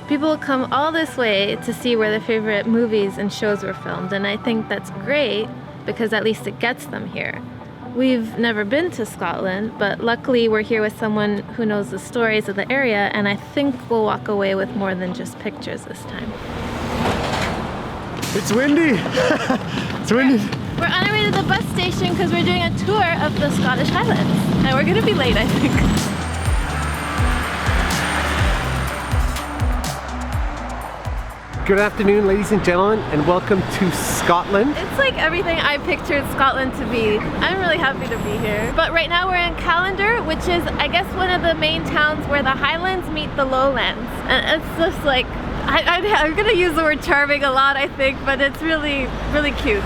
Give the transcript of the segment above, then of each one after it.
People come all this way to see where their favorite movies and shows were filmed, and I think that's great because at least it gets them here. We've never been to Scotland, but luckily we're here with someone who knows the stories of the area, and I think we'll walk away with more than just pictures this time. It's windy! It's windy! We're on our way to the bus station because we're doing a tour of the Scottish Highlands, and we're gonna be late, I think. Good afternoon, ladies and gentlemen, and welcome to Scotland. It's like everything I pictured Scotland to be. I'm really happy to be here. But right now we're in Callandar, which is, I guess, one of the main towns where the Highlands meet the Lowlands. And it's just like, I'm gonna use the word charming a lot, I think, but it's really, really cute.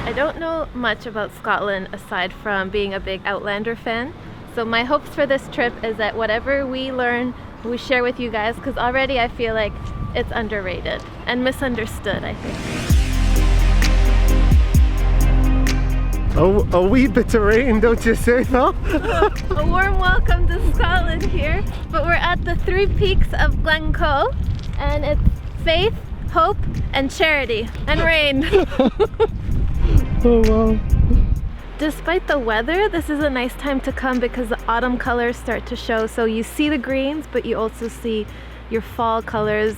I don't know much about Scotland aside from being a big Outlander fan. So my hopes for this trip is that whatever we learn, we share with you guys, because already I feel like it's underrated and misunderstood, I think. Oh, a wee bit of rain, don't you say, Mel? A warm welcome to Scotland here. But we're at the 3 peaks of Glencoe, and it's faith, hope, and charity, and rain. Oh wow. Despite the weather, this is a nice time to come because the autumn colors start to show. So you see the greens, but you also see your fall colors.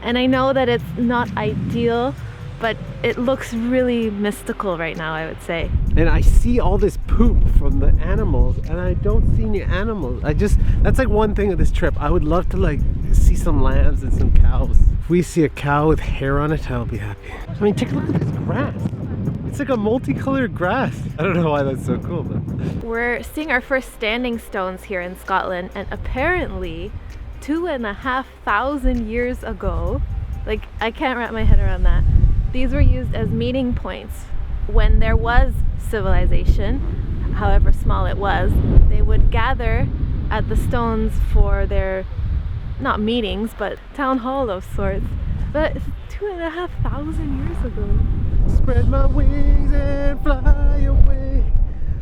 And I know that it's not ideal, but it looks really mystical right now, I would say. And I see all this poop from the animals, and I don't see any animals. That's like one thing of this trip. I would love to like see some lambs and some cows. If we see a cow with hair on it, I'll be happy. I mean, take a look at this grass. It's like a multicolored grass. I don't know why that's so cool, but... We're seeing our first standing stones here in Scotland, and apparently 2,500 years ago, like I can't wrap my head around that, these were used as meeting points when there was civilization, however small it was. They would gather at the stones for their, not meetings, but town hall of sorts. But it's 2,500 years ago. Spread my wings and fly away.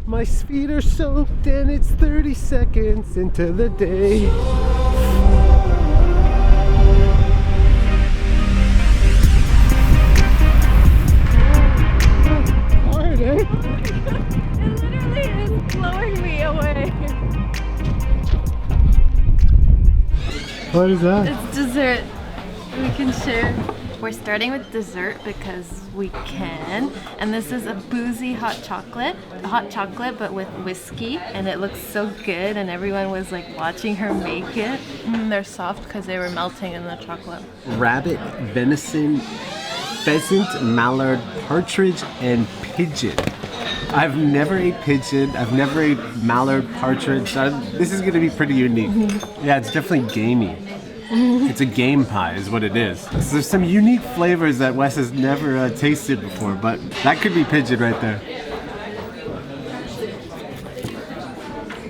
My feet are soaked and it's 30 seconds into the day. Hard, eh? It literally is blowing me away. What is that? It's dessert. We can share. We're starting with dessert because we can, and this is a boozy hot chocolate but with whiskey, and it looks so good, and everyone was like watching her make it. They're soft because they were melting in the chocolate. Rabbit, venison, pheasant, mallard, partridge, and pigeon. I've never ate pigeon, I've never ate mallard, partridge. This is gonna be pretty unique. Yeah, it's definitely gamey. It's a game pie is what it is. So there's some unique flavors that Wes has never tasted before, but that could be pigeon right there.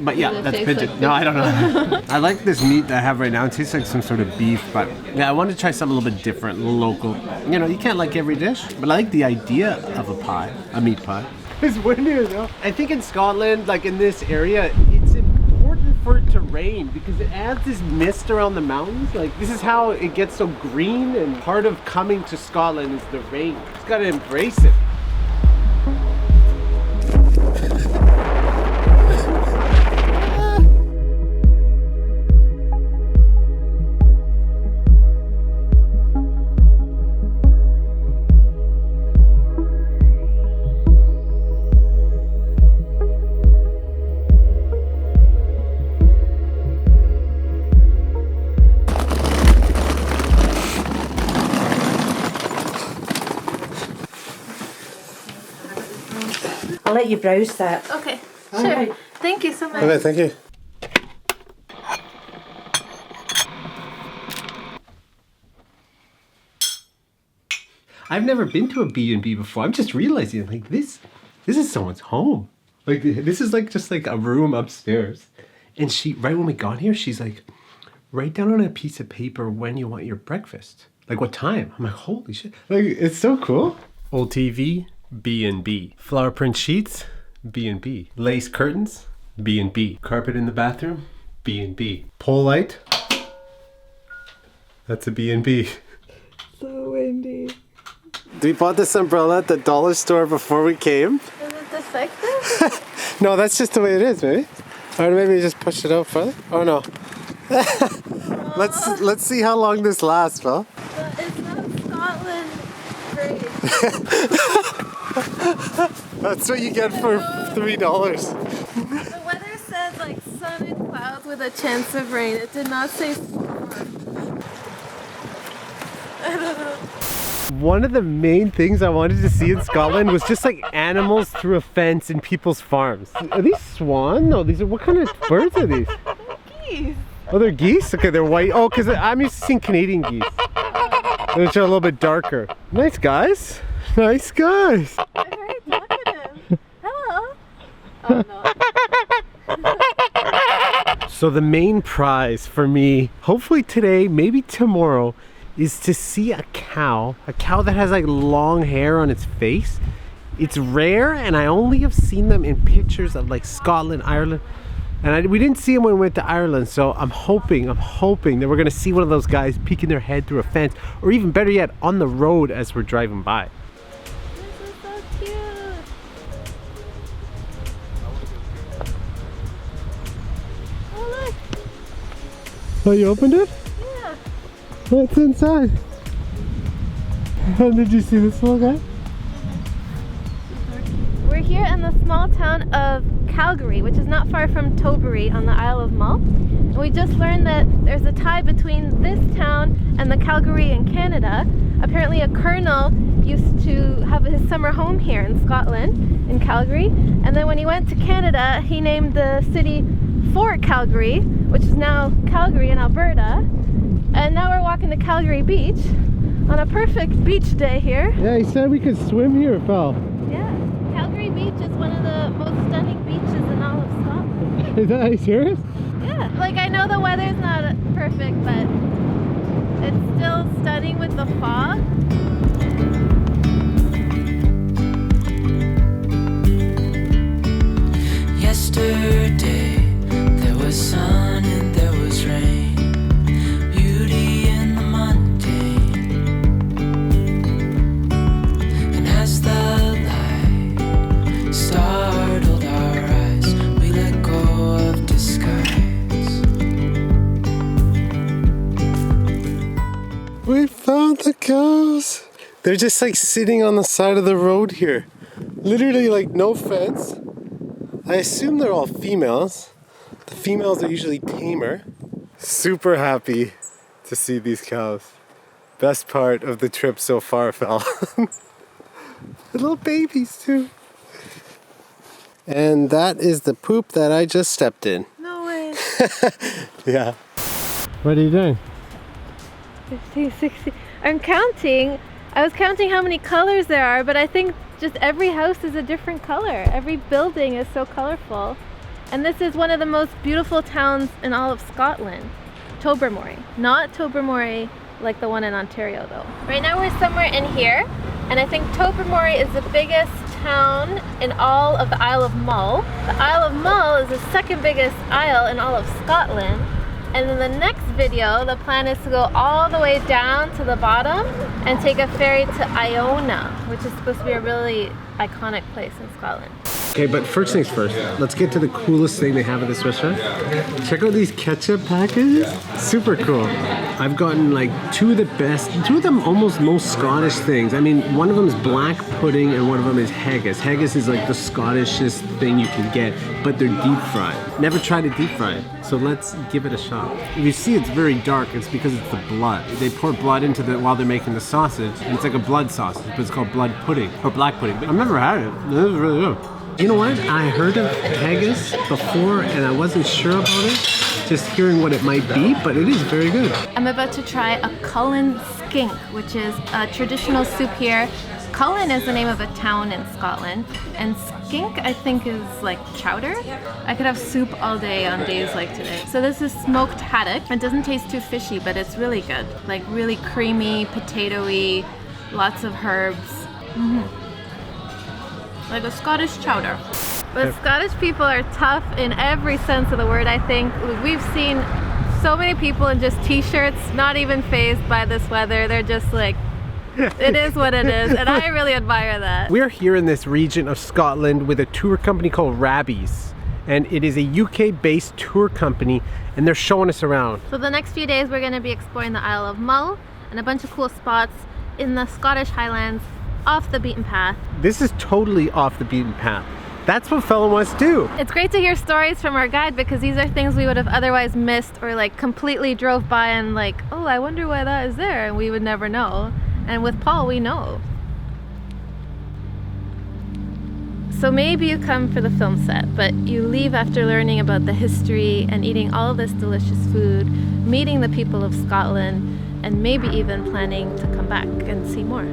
But yeah, that's pigeon. Like no, I don't know. I like this meat that I have right now. It tastes like some sort of beef, but yeah, I want to try something a little bit different, local. You know, you can't like every dish, but I like the idea of a pie, a meat pie. It's windy though. I think in Scotland, like in this area, it's important for it to rain because it adds this mist around the mountains. Like this is how it gets so green, and part of coming to Scotland is the rain. You just gotta embrace it. I'll let you browse that. Okay, sure. Thank you so much. Okay, thank you. I've never been to a B&B before. I'm just realizing like this is someone's home. Like this is like just like a room upstairs. And she, right when we got here, she's like, write down on a piece of paper when you want your breakfast. Like what time? I'm like, holy shit. Like it's so cool. Old TV, B&B. Flower print sheets, B&B. Lace curtains, B&B. Carpet in the bathroom, B&B. Pole light. That's a B&B. So windy. We bought this umbrella at the dollar store before we came. Is it defective? No, that's just the way it is, maybe. Or maybe just push it out further. Oh no. Let's see how long this lasts, Phil. It's not Scotland great. That's what you get for $3. The weather said like sun and clouds with a chance of rain. It did not say storm. I don't know. One of the main things I wanted to see in Scotland was just like animals through a fence in people's farms. Are these swan? No, these are, what kind of birds are these? Geese. Oh, they're geese? Okay, they're white. Oh, because I'm used to seeing Canadian geese, which are a little bit darker. Nice guys. Nice guys. I heard you talk at him. Hello. Oh no. So the main prize for me, hopefully today, maybe tomorrow, is to see a cow that has like long hair on its face. It's rare, and I only have seen them in pictures of like Scotland, Ireland, and we didn't see them when we went to Ireland. So I'm hoping that we're gonna see one of those guys peeking their head through a fence, or even better yet, on the road as we're driving by. This is so cute. Oh look. Oh, you opened it? Yeah. What's inside? Did you see this little guy? We're here in the small town of Calgary, which is not far from Tobermory on the Isle of Mull. And we just learned that there's a tie between this town and the Calgary in Canada. Apparently a colonel used to have his summer home here in Scotland, in Calgary. And then when he went to Canada, he named the city Fort Calgary, which is now Calgary in Alberta. And now we're walking to Calgary Beach on a perfect beach day here. Yeah, he said we could swim here, pal. Yeah, Calgary Beach is one of the most stunning beaches in all of Scotland. Is that, are you serious? Yeah, like I know the weather's not perfect, but it's still stunning with the fog. Yesterday there was sun and there was rain, beauty in the mundane, and as the light startled our eyes, we let go of disguise. We found the cows. They're just like sitting on the side of the road here. Literally like no fence. I assume they're all females. The females are usually tamer. Super happy to see these cows. Best part of the trip so far, Fel. Little babies too. And that is the poop that I just stepped in. No way. Yeah. What are you doing? 15, 16. I'm counting. I was counting how many colors there are, but I think just every house is a different color. Every building is so colorful. And this is one of the most beautiful towns in all of Scotland. Tobermory. Not Tobermory like the one in Ontario though. Right now we're somewhere in here, and I think Tobermory is the biggest town in all of the Isle of Mull. The Isle of Mull is the second biggest isle in all of Scotland. And in the next video, the plan is to go all the way down to the bottom and take a ferry to Iona, which is supposed to be a really iconic place in Scotland. Okay, but first things first, let's get to the coolest thing they have at this restaurant. Check out these ketchup packages. Super cool. I've gotten like two of them almost most Scottish things. I mean, one of them is black pudding and one of them is haggis. Haggis is like the Scottishest thing you can get, but they're deep fried. Never tried a deep fried, so let's give it a shot. If you see it's very dark, it's because it's the blood. They pour blood into it while they're making the sausage, and it's like a blood sausage, but it's called blood pudding, or black pudding. I've never had it. This is really good. You know what? I heard of haggis before and I wasn't sure about it, just hearing what it might be, but it is very good. I'm about to try a Cullen skink, which is a traditional soup here. Cullen is the name of a town in Scotland, and skink I think is like chowder. I could have soup all day on days like today. So this is smoked haddock. It doesn't taste too fishy, but it's really good. Like really creamy, potatoey, lots of herbs. Like a Scottish chowder. But Scottish people are tough in every sense of the word, I think. We've seen so many people in just t-shirts, not even fazed by this weather. They're just like, it is what it is, and I really admire that. We're here in this region of Scotland with a tour company called Haggis, and it is a UK-based tour company, and they're showing us around. So the next few days we're going to be exploring the Isle of Mull and a bunch of cool spots in the Scottish Highlands off the beaten path. This is totally off the beaten path. That's what fellow wants to do. It's great to hear stories from our guide because these are things we would have otherwise missed or like completely drove by and like, oh, I wonder why that is there, and we would never know. And with Paul, we know. So maybe you come for the film set, but you leave after learning about the history and eating all of this delicious food, meeting the people of Scotland, and maybe even planning to come back and see more.